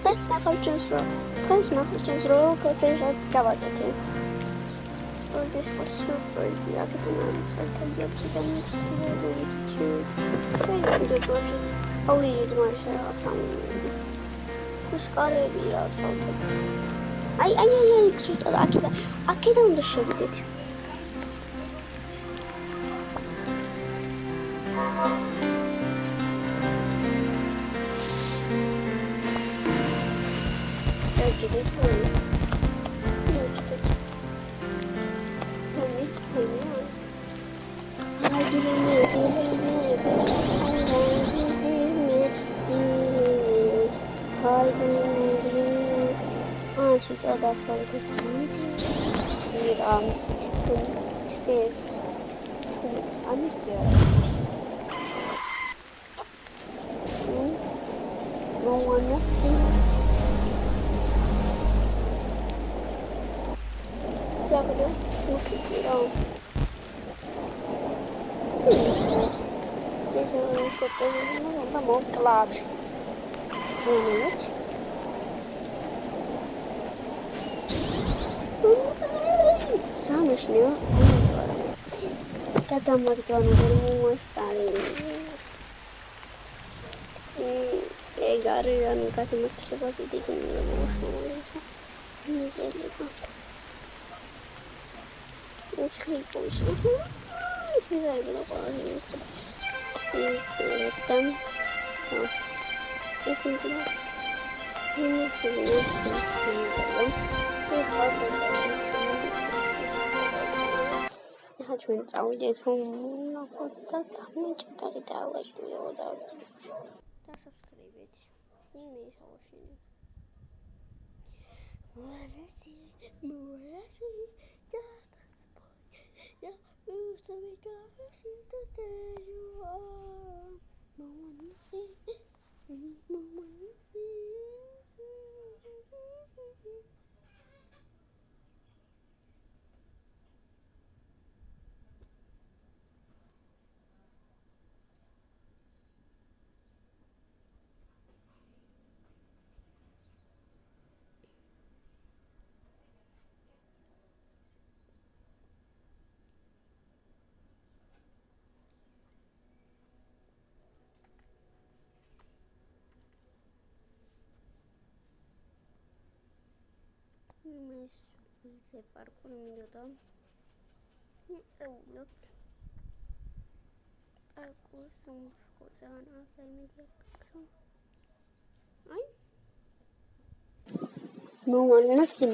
დღეს ნახავ რომ პროცესად გავაკეთე. This was surprise. I couldn't answer the say that the project. Oh, we use myself. Who's got it? I can't understand it. Such other politics. The face. No one nothing. Look at it all. This one is got the more clubs. 1 minute. Замешнё. Когда Макдональдс მოწარი. ეგარი ანუ გასამართლება დიდი მოშმოლა. მიზელება. უცხი კუში. ეს მიზელება ყოველდღე. там ეს ინტრო. ჩვენ წავიდეთ რომ ნახოთ და დამეჭდარი და ლაიქიო და subscribe-ით. მე შევაშინე. მოვარასი და და უსტავიდა შიტატეჟო. მოვარასი. Це паркур минута. Это улет. Паркур сам скотчан, а каймедия как-то. Ай. Муаннасим.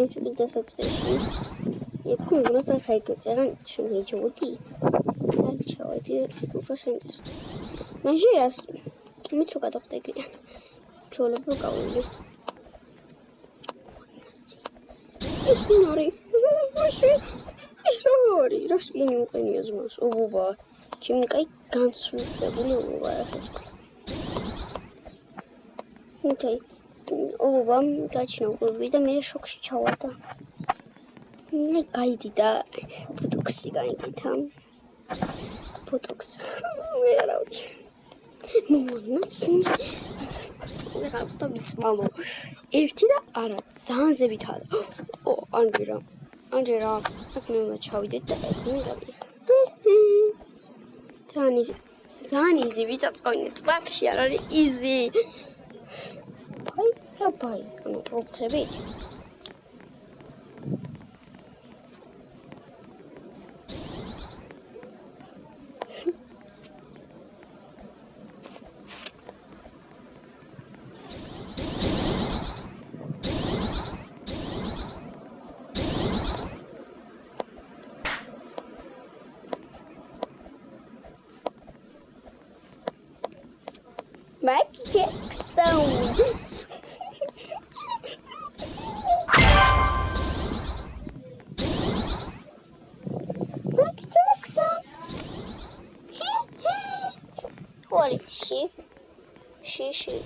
ეს ვიდეოსაცრეში. Ecco, non sto fai che c'era nei giochi. Ciao, ti sto facendo. Ma gira, mi trucca da te. C'ho la bocca olio. Signori, ma sì, signori, rasini un canismo, uva. Ci mi cai canso, volevo ok, uva, cacino, vita mi шокში ჩავარდა. მე გაიდიდა ბოტოქსი გაიდიდა. ბოტოქს. ვერავდი. მომანაც. ვერავდა მიწმალო. ერთი და არა, ძალიან ზებითაა. ანჯერა, აქ მე უნდა ჩავიდეთ და ეგ მე გავიდე. ძალიან იზი ვიწაწყობინეთ. ვაფშე არ არის იზი. ბაი, ანუ პროგრესებით. Michael Jackson. Michael Jackson. What is she? She.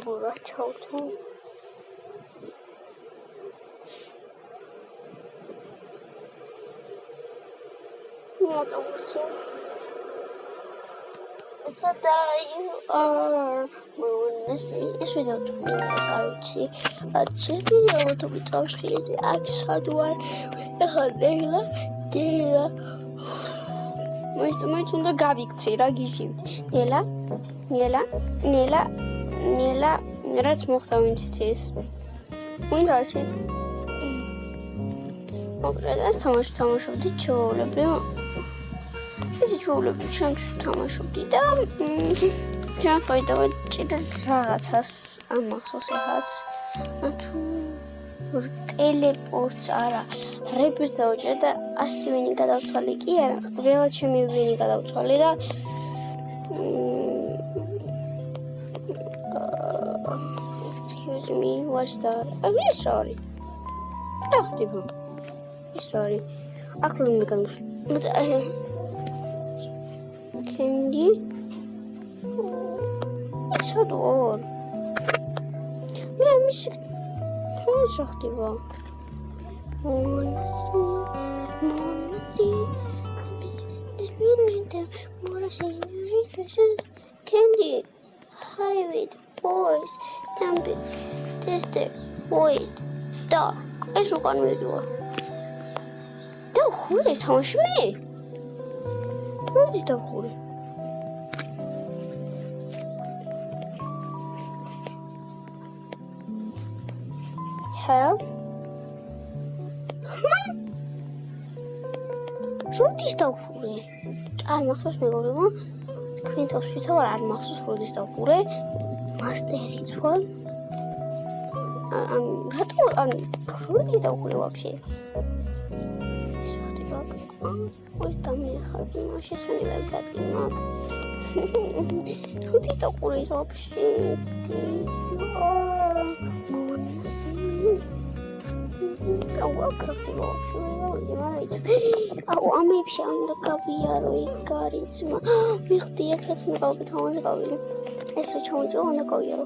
ბურა ჩავთო. მოწოვსო. So there you are. ეს ვიდეო თუ არ ვიცი. ჩემი ავტომობილი წავშლილი აქ სადوار. ეხლა ნელა. მაინც უნდა გავიქცი რა გიჟივთ. ნელა. რაც მოხდა ვინც იცის. უნდა ასე. მოგრადას თამაშობდი ჩაოლებრივ. Isi ჩაოლებრივ შემთხვევაში თამაშობდი და შემთხვევით დავაჭირე რაღაცას ამახსოვს ახაც. თუ ტელეპორტს არა, რეპერს დავაჭირე და 100 ვინი გადავცვალე კი არა, ყველა ჩემი ვინი გადავცვალე და excuse me, what's that? ეს რა არის? რა ხდება? ეს რა არის? აქ რომ მეკამს. Candy. It's so adorable. I'm sick. Who's Shaktiva? Wanna see. Candy. Hide. Voice. Tempe. Tester. Void. Dark. It's so gonna be door. Who is how much me? What is the whole? Help? What is the whole? I'm not supposed to go. Queen hospital or I'm not supposed to go. Master ritual. I'm really the whole вообще. Ой, там не ходила, сейчас у него опять гимнат. Что ты такое вообще? как ты вообще? А мы пьем до кавиару и карицма. Михты, я красный кавит, он закавили. Если что, он закавил.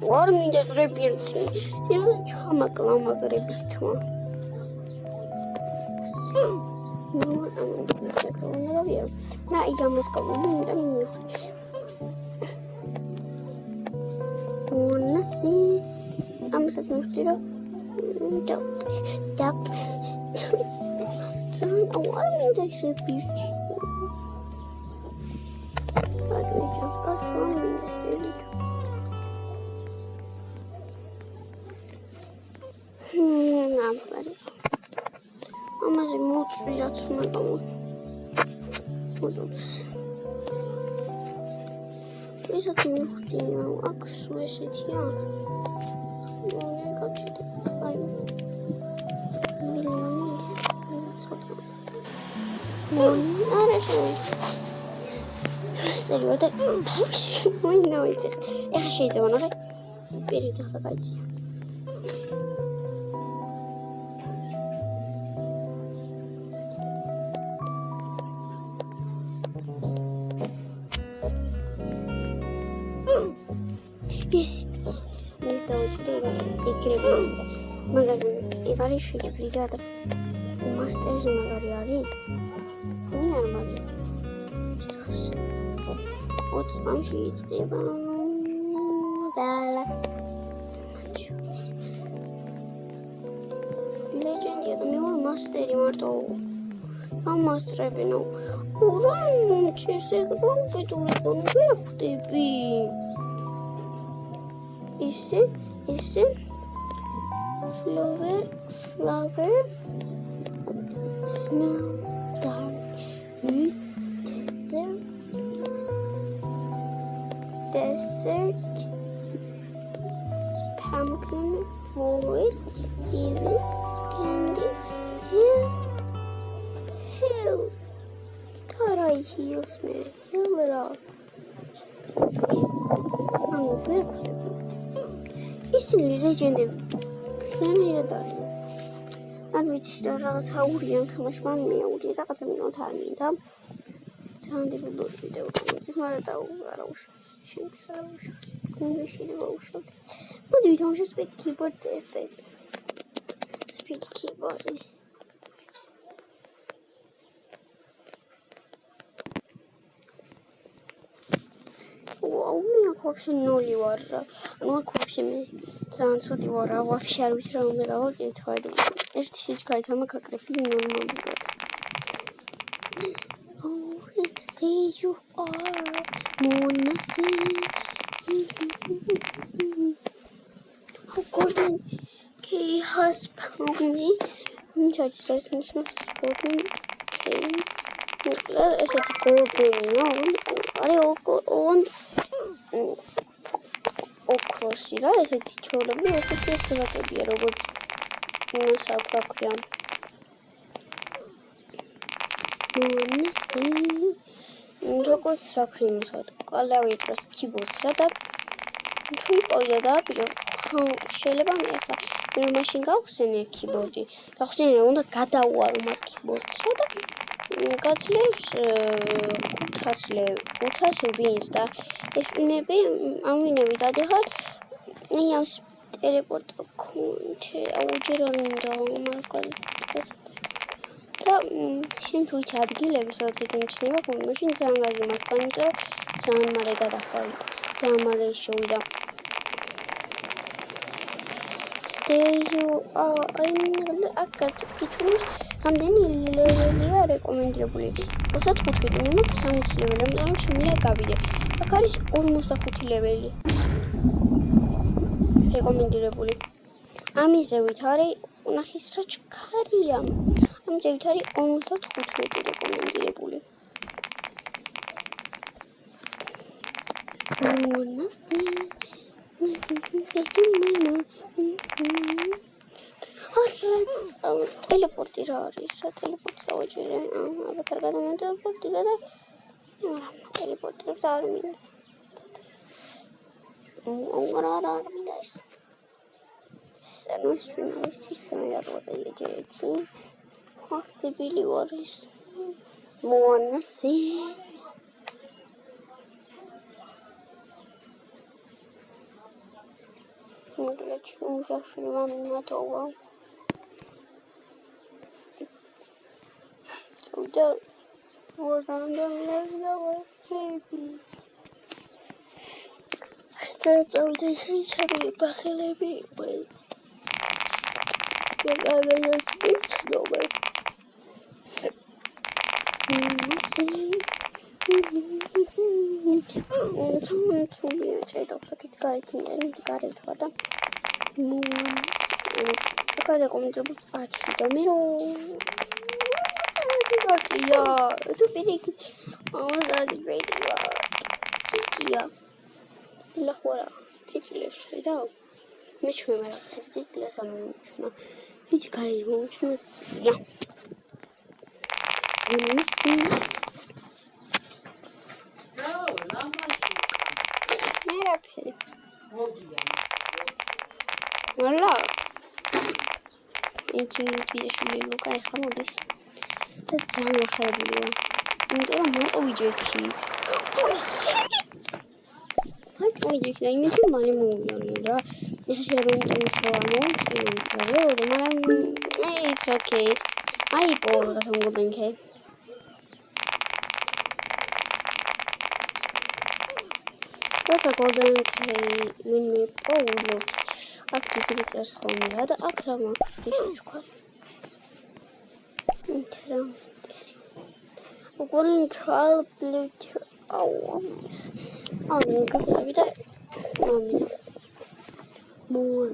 Варми даже репирти. Я чама клама репиртма. Nah, iya mas kau ini mana sih? Amat mesti dah, dap. Jangan awal minta sepis. Aduh, jangan asal minta sepis. Nampak lagi. Amazı mutlu yatsına kalın. Mutlusun. Biz atmıyoruz ya. Aksu eşit ya. Ne kaçtı? Ay. Milyonu. Satın. Nerede şey? Gösteriyor da. Ne olacak? Şey zaman oraya. Bir dakika kaçıyor. Не стало чудо и крепко. Магазин и горишь бригада. Мастер из магариари. Не армари. Страшно. Вот смачить хлеба. Бала. Legend я там его мастери марто. А мастер бено. Уран чирсек ромпит улетон вверх тебе. Isi flower smell dark with desert pumpkin void even candy hill taray heals me hill it up I'm over ისინი ლეგენდები ფრენერად არიან. არ ვიცი რა რაღაცა ურიან თამაშმა მეუდი რაღაცა მინოთ არ მინდა. ძალიან დებულოს ვიდეო ვიღებთ, მაგრამ არა უშავს. ჩემს არა უშავს. Şimdi boğuşak. Bu da bir tane speed keyboard space. Speed keyboard. Wow, вообще нули вара. Ну, вообще мне цансуди вара. Вообще арвис раунда гава გეთვადი. ერთი სიჩქარით ამაკაკრები ნორმალურად. Oh, it's day you are. Mona see. How golden key has found me. Just ნიშნავს golden key. ესეთი golden-ია, არის on ოქროსი რა, ესეთი ჩორები, ესეთი ეხლატებია, როგორც საქვაქვია. როგორც საქვიმოსა, კალავი დროს keyboards რა და თუ იპოვდა და ბიჭო, შეიძლება მე ახლა მე მაშინ გავხსენე keyboard-ი. გავხსენე, უნდა გადავუარო მაგ keyboards რა და გაცლევს 500 ვინს და ეს ვინები ამ ვინები დადიხარ იავს ტელეპორტ კონტე აუჯერ არ მინდა მაგალ და შენ თუ იცი ადგილები სადაც იმჩნევა ხოლმე მაშინ ძალიან კარგი მაგ იმიტომ რომ ძალიან მალე გადახვალ ძალიან მალე შევიდა კიჩუნის რამდენი ლეველია რეკომენდებული 25 მე მაქვს 60 ლეველი ამიტომ შემიძლია გავიდე აქ არის 45 ლეველი რეკომენდებული ამიზევით არის ნახის რა ჩქარია ამიზევით არის 55 რეკომენდებული მონასი ტელეპორტი რა არის? ტელეპორტი დავაჭირე. აბა კარგად მე ტელეპორტი და ტელეპორტი არ მინდა. რა მინდა ეს. სანუს შინაი არ ვაწეიეჯეთი. ხახტიბილი ვარის. მონასი. მოგლეჩ უჟაში მამათოვა. და ვაგანდამლაზა ვასკები და წავიდა შეიძლება ბახელები იყვნენ და გადაიას მიცნობენ თუმცა შეიძლება გარეთ გარეთვა და აქ რეკომენდებული პაჩი და მე Rokia, tu pirik, vamos a despedirla. Chichia, la jura, chichiles, cuidado. Me chume la chichiles a mucho, y te caes mucho, ya. Mira, pere. Hola. Y tú pides un libro que dejamos de eso. That's all I have to do. I'm going to I need to money movie. It's okay. I bought some golden cake. What's a golden cake when we all looks up to it as home? Rather, a crumb of research. According to trial Bluetooth hours. I'm going to be more.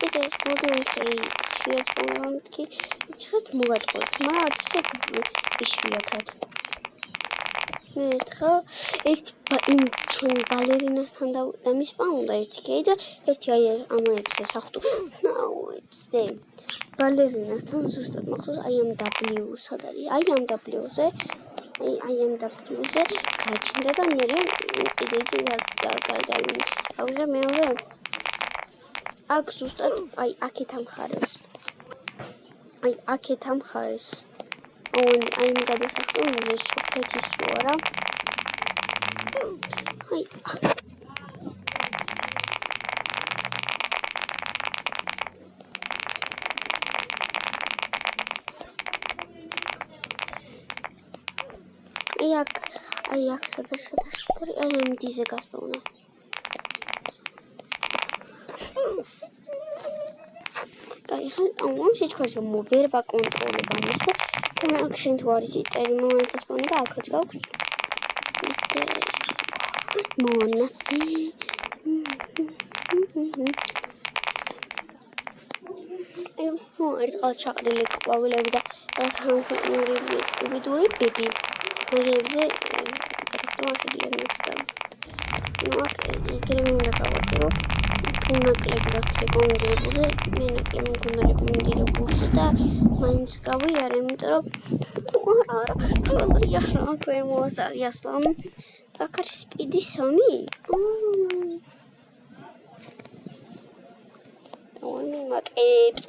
ეს მოდენთი ხშირად მომთქი იქით მოგატყოთ მაგრამ არც ისე იშვიათად მეთქო ერთი იმ ჩვენი ბალერინასთან დამისპა უნდა ერთი კეი და ერთი აი ამაებზე სახტო ნაუებზე ბალერინასთან ზუსტად მახსოვს აი ამ W-სად არის აი ამ W-ზე აი ამ W-ზე გაჩნდა და მე კიდე დავიდა მეორე აქ ზუსტად აი აქეთ ამხარეს აი აქეთ ამხარეს აი იმ გადასახტომზე ჩოქლეთის რო არა აი აი აქ სადარ აი ამ დიზე გასპოვნა აი ხან ამ სიჩქარზე მოვერ ვაკონტროლებ ამას და აქ შენ თუ არის ტერმინალის პოვნა და აქაც გაქვს ისე მონასი ერთხელ ჩაყრილი ყვავილები და სამხმური ვიდური ბიბი მოგებზე გადახტომა შეიძლება მიცდა ну აქ იგრე უნდა გავაკეთო თუ ნაკლები ვაქცე კონდებზე მე ნაკლები მქონდა რეკომენდირებული და მაინც გავიარე იმიტომ რომ არა მოსარია რა მოსარია სამ აქ არის სპიდი 3 ონი მაკებს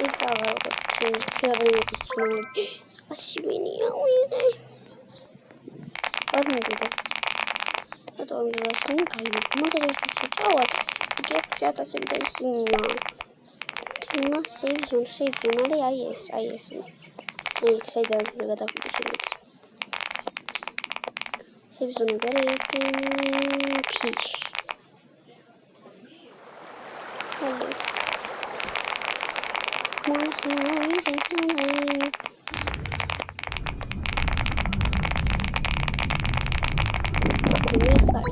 ეს აღარ თეატრების ცნობები ასივენია უიღე არ მოგიდა ატომი გაიგო შეწავალ იქ 7000 და ისინია თემა save zone აი ეს აი იქ საიდან გადავიდე შემდეგ save zone გარეკენ ფიშ Wanna see me tonight? Where's that?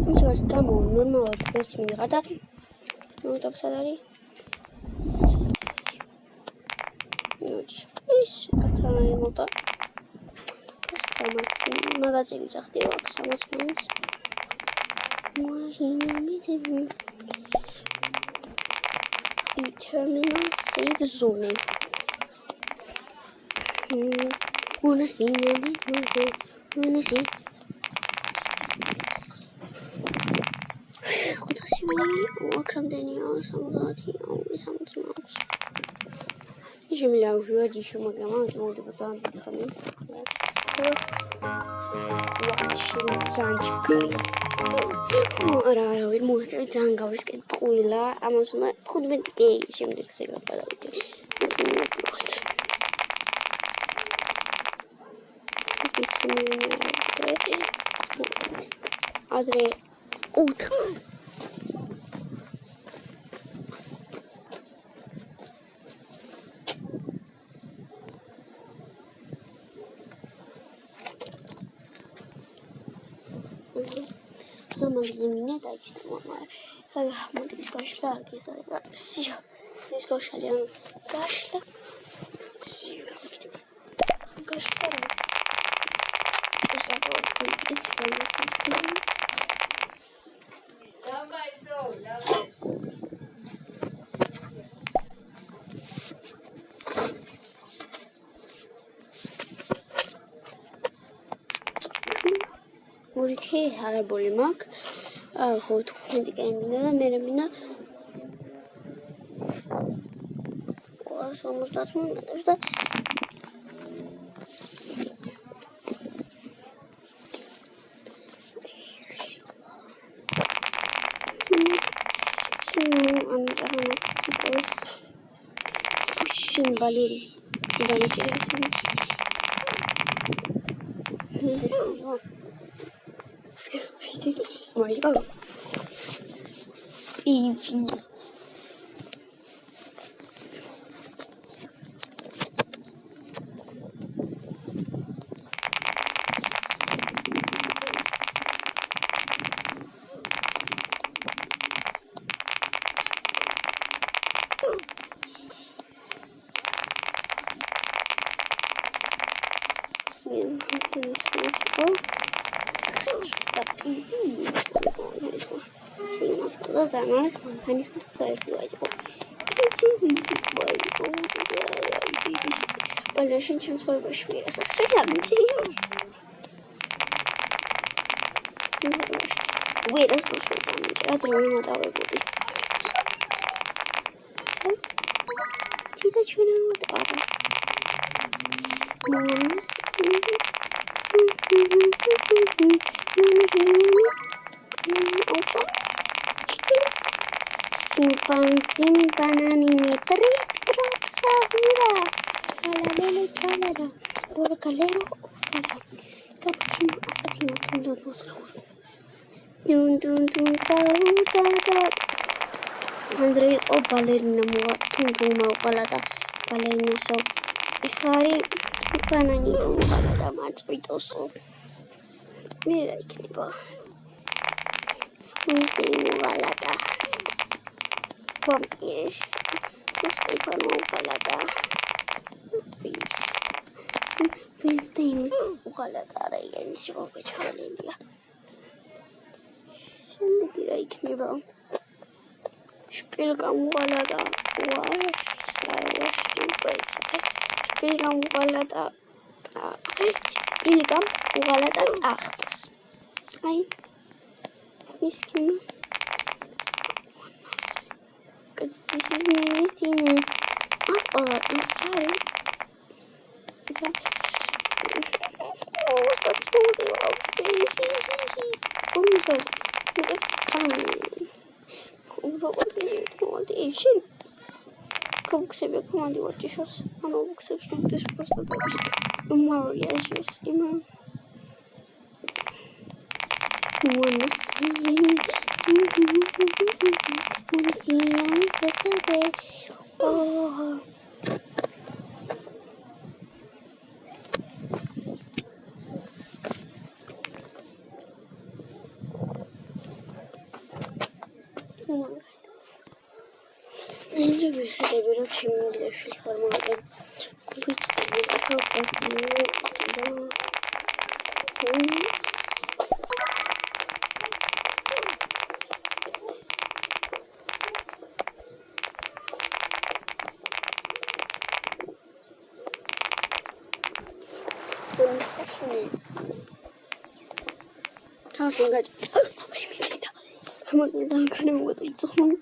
I'm sure it's come on. Normal, it's me. Got that? No, top salary. No, just I can't even talk. Some magazine just they work some means. Terminal save zone. Wanna see me? Wanna see? Akramdeniyor samudati o samudmaz. Şimdi lafıyor dişim gelmez oldu bu zaman tamam. Vakit şimdi zan çıkarıyor. Ara bir muhtemelen zan gavris ki koyla ama sonra khudmet ki şimdi kısa kadar oldu. Adre ut. Ama zemine de açtım ama Rahmet kaşlar güzel. Siyah. Siz kaşlar yani kaşlar. Kaşlar. İşte bu hiç kalmadı. Orikey haraboli mak. Hot kundi gemine de meremine. 250 მონეტებს და ბალერი დამეჭირა ისინი. Ballerschen chance voll schwer. Das ist ja mit dir. Wait, das ist so damit. Da drehen wir da gut. So. Die da schön gut aber. Mums. Simpananini trip trap sahura. Calalele calada. Ora calero. Cappuccino assassino tun sahur. Tun sahur da. Andrei o ballerina mua tun mau calada. Ballerina so. Isari panani o calada matspitoso. Mira que va. Este calada. Vampires. Tu stai per calada. Finstein calada ragazzi, ho facciamo l'India. Scendi direi che mi va. Spielgang calada. Spielgang calada. Ilgam calada 8. Ein. Miskin. Das ist nicht die. Aber sorry. Oh, that's really okay. Unser. Mit Zahn. Вот и шин. Как себе команды вот сейчас. Оно как себе ты просто добавишь. Умар я сейчас имам. Wanna see us birthday. Oh. اینجا بخیده برم چی میگذاره شد فرمادم بیت ها بردیم Hammer gesagt, keine Mutter zu holen.